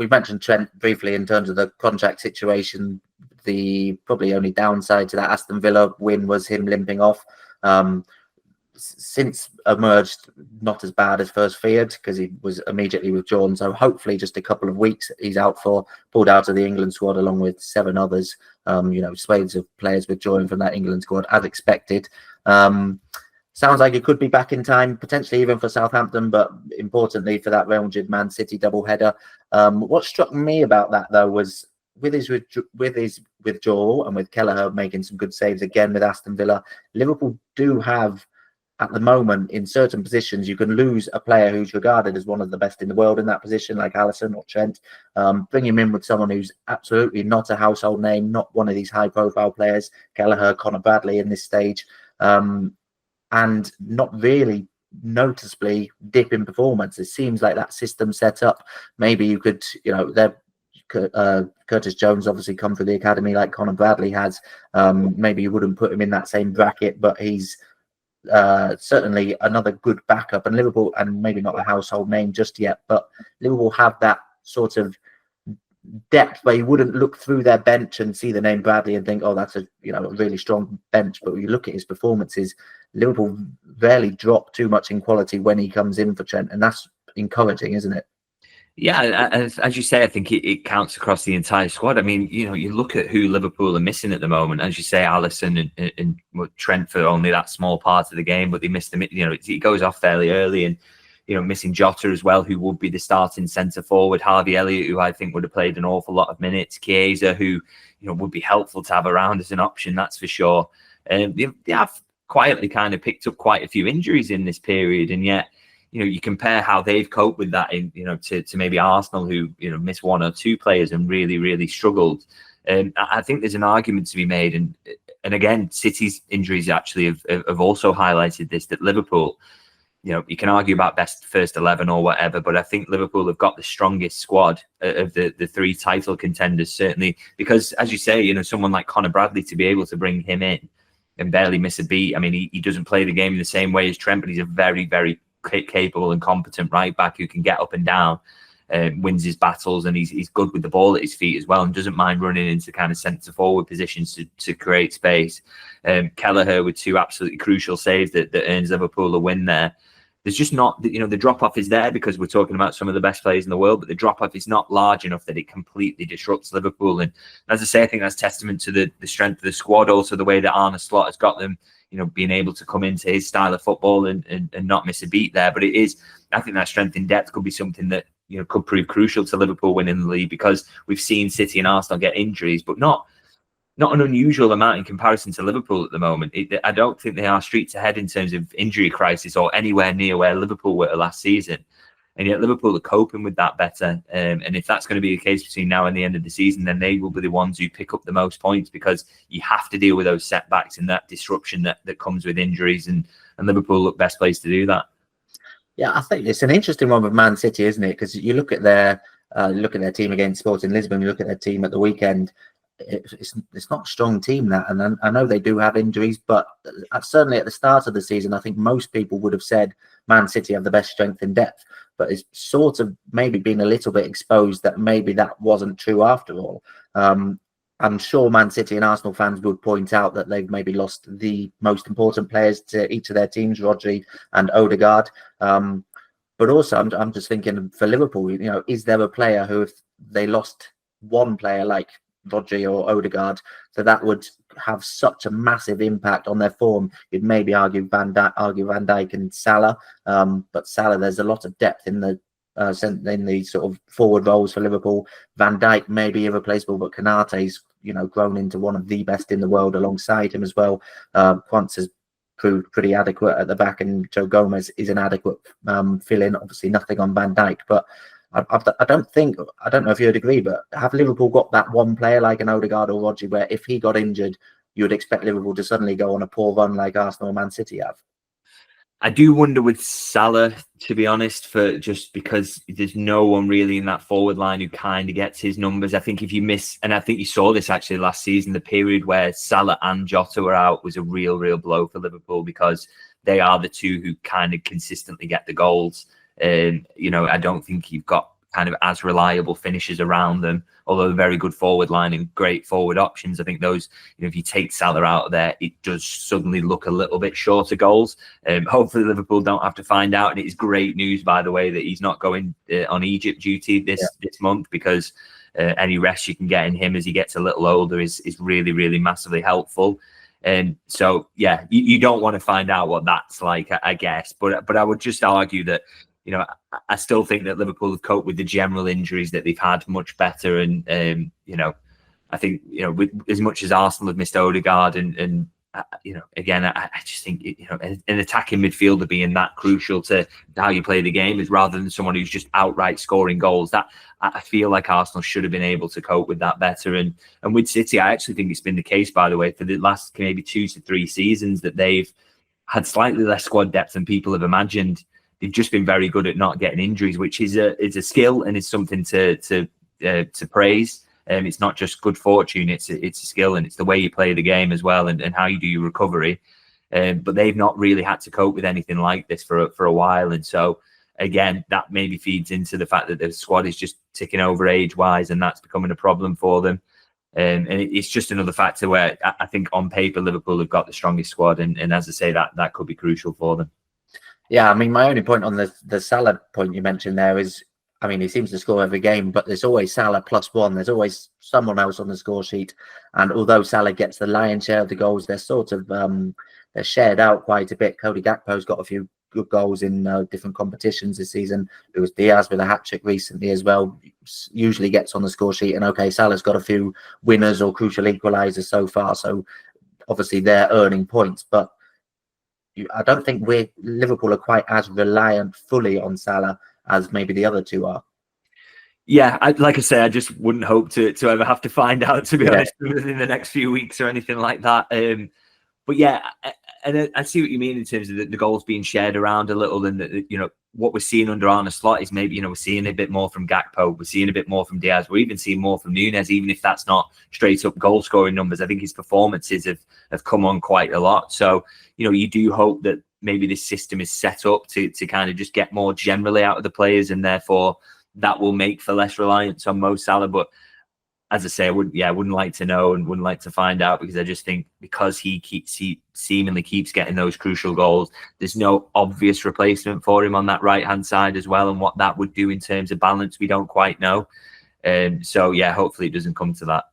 we mentioned Trent briefly in terms of the contract situation. The probably only downside to that Aston Villa win was him limping off. Since emerged not as bad as first feared, because he was immediately withdrawn. So hopefully just a couple of weeks he's out for, pulled out of the England squad along with 7 others. Swathes of players withdrawing from that England squad as expected. Sounds like it could be back in time, potentially even for Southampton, but importantly for that Real Madrid Man City doubleheader. What struck me about that though was with his withdrawal and with Kelleher making some good saves again with Aston Villa, Liverpool do have, at the moment, in certain positions, you can lose a player who's regarded as one of the best in the world in that position, like Alisson or Trent. Bring him in with someone who's absolutely not a household name, not one of these high-profile players, Kelleher, Conor Bradley in this stage, and not really noticeably dip in performance. It seems like that system set up. Maybe you could, Curtis Jones obviously come through the academy like Conor Bradley has. Maybe you wouldn't put him in that same bracket, but he's certainly another good backup. And Liverpool, and maybe not a household name just yet, but Liverpool have that sort of depth where you wouldn't look through their bench and see the name Bradley and think, oh, that's a really strong bench. But when you look at his performances, Liverpool rarely drop too much in quality when he comes in for Trent, and that's encouraging, isn't it? Yeah, as you say, I think it counts across the entire squad. I mean, you look at who Liverpool are missing at the moment. As you say, Alisson and Trent for only that small part of the game, but they missed them. It goes off fairly early, and missing Jota as well, who would be the starting centre forward. Harvey Elliott, who I think would have played an awful lot of minutes. Chiesa, who would be helpful to have around as an option, that's for sure. They have quietly kind of picked up quite a few injuries in this period, and yet. You compare how they've coped with that to maybe Arsenal, who, missed 1 or 2 players and really, really struggled. I think there's an argument to be made. And again, City's injuries actually have also highlighted this, that Liverpool, you can argue about best first 11 or whatever, but I think Liverpool have got the strongest squad of the 3 title contenders, certainly, because as you say, someone like Conor Bradley, to be able to bring him in and barely miss a beat. I mean, he doesn't play the game in the same way as Trent, but he's a very, very capable and competent right back who can get up and down, wins his battles, and he's good with the ball at his feet as well, and doesn't mind running into kind of centre forward positions to create space. Kelleher with 2 absolutely crucial saves that earns Liverpool a win there. There's just not, the drop off is there because we're talking about some of the best players in the world, but the drop off is not large enough that it completely disrupts Liverpool. And as I say, I think that's testament to the strength of the squad, also the way that Arne Slot has got them, being able to come into his style of football and not miss a beat there. But I think that strength in depth could be something that, could prove crucial to Liverpool winning the league, because we've seen City and Arsenal get injuries, but not an unusual amount in comparison to Liverpool at the moment. I don't think they are streets ahead in terms of injury crisis or anywhere near where Liverpool were last season. And yet Liverpool are coping with that better. And if that's going to be the case between now and the end of the season, then they will be the ones who pick up the most points, because you have to deal with those setbacks and that disruption that comes with injuries. And Liverpool look best placed to do that. Yeah, I think it's an interesting one with Man City, isn't it? Because you look at their team against Sporting Lisbon, you look at their team at the weekend. It's not a strong team, that, and I know they do have injuries, but certainly at the start of the season, I think most people would have said Man City have the best strength in depth, but it's sort of maybe been a little bit exposed that maybe that wasn't true after all. I'm sure Man City and Arsenal fans would point out that they've maybe lost the most important players to each of their teams, Rodri and Odegaard. But also, I'm just thinking for Liverpool, is there a player who, if they lost one player like Rodri or Odegaard, so that would have such a massive impact on their form? You'd maybe argue Van Dijk and Salah, but Salah, there's a lot of depth in the sort of forward roles for Liverpool. Van Dijk may be irreplaceable, but Konate's grown into one of the best in the world alongside him as well. Quance has proved pretty adequate at the back, and Joe Gomez is an adequate fill-in. Obviously, nothing on Van Dijk, but I don't know if you'd agree, but have Liverpool got that one player like an Odegaard or Rodri where if he got injured, you would expect Liverpool to suddenly go on a poor run like Arsenal or Man City have? I do wonder with Salah, to be honest, for just because there's no one really in that forward line who kind of gets his numbers. I think if you miss, and I think you saw this actually last season, the period where Salah and Jota were out was a real blow for Liverpool, because they are the two who kind of consistently get the goals. I don't think you've got kind of as reliable finishers around them, although a very good forward line and great forward options. I think those, if you take Salah out of there, it does suddenly look a little bit short of goals. Hopefully Liverpool don't have to find out. And it is great news, by the way, that he's not going on Egypt duty this month, because any rest you can get in him as he gets a little older is really, really massively helpful. And so, yeah, you don't want to find out what that's like, I guess. But I would just argue that, I still think that Liverpool have coped with the general injuries that they've had much better. And, I think, with as much as Arsenal have missed Odegaard and again, I just think, an attacking midfielder being that crucial to how you play the game is, rather than someone who's just outright scoring goals, that I feel like Arsenal should have been able to cope with that better. And with City, I actually think it's been the case, by the way, for the last maybe 2 to 3 seasons, that they've had slightly less squad depth than people have imagined. They've just been very good at not getting injuries, which is a skill and is something to praise. It's not just good fortune; it's a skill, and it's the way you play the game as well, and how you do your recovery. But they've not really had to cope with anything like this for a while, and so again, that maybe feeds into the fact that the squad is just ticking over age-wise, and that's becoming a problem for them. And it's just another factor where I think on paper Liverpool have got the strongest squad, and as I say, that could be crucial for them. Yeah, I mean, my only point on the Salah point you mentioned there is, I mean, he seems to score every game, but there's always Salah +1. There's always someone else on the score sheet. And although Salah gets the lion's share of the goals, they're sort of they're shared out quite a bit. Cody Gakpo's got a few good goals in different competitions this season. It was Diaz with a hat-trick recently as well. Usually gets on the score sheet. And okay, Salah's got a few winners or crucial equalisers so far. So obviously they're earning points, but I don't think Liverpool are quite as reliant fully on Salah as maybe the other two are. Yeah, like I say, I just wouldn't hope to ever have to find out, to be honest, within the next few weeks or anything like that. But yeah, and I see what you mean in terms of the goals being shared around a little, and what we're seeing under Arne Slot is maybe we're seeing a bit more from Gakpo, we're seeing a bit more from Diaz, we're even seeing more from Núñez, even if that's not straight up goal scoring numbers. I think his performances have come on quite a lot. So you do hope that maybe this system is set up to kind of just get more generally out of the players, and therefore that will make for less reliance on Mo Salah. But as I say, I wouldn't like to know and wouldn't like to find out, because I just think because he seemingly keeps getting those crucial goals, there's no obvious replacement for him on that right-hand side as well. And what that would do in terms of balance, we don't quite know. So yeah, hopefully it doesn't come to that.